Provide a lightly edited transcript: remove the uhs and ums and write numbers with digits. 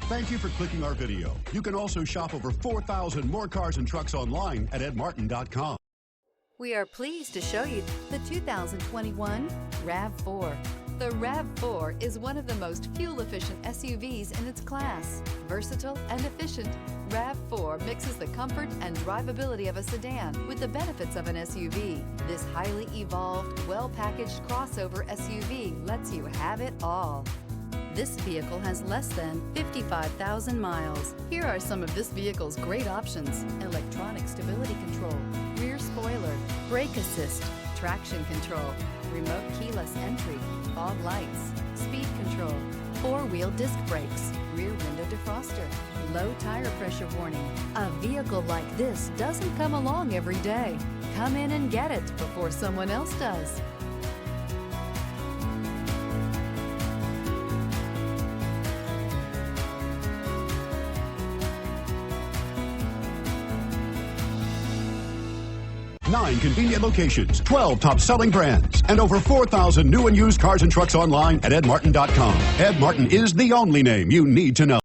Thank you for clicking our video. You can also shop over 4,000 more cars and trucks online at edmartin.com. We are pleased to show you the 2021 RAV4. The RAV4 is one of the most fuel-efficient SUVs in its class. Versatile and efficient, RAV4 mixes the comfort and drivability of a sedan with the benefits of an SUV. This highly evolved, well-packaged crossover SUV lets you have it all. This vehicle has less than 55,000 miles. Here are some of this vehicle's great options: electronic stability control, rear spoiler, brake assist, traction control, remote keyless entry, fog lights, speed control, four-wheel disc brakes, rear window defroster, low tire pressure warning. A vehicle like this doesn't come along every day. Come in and get it before someone else does. Nine convenient locations, 12 top-selling brands, and over 4,000 new and used cars and trucks online at edmartin.com. Ed Martin is the only name you need to know.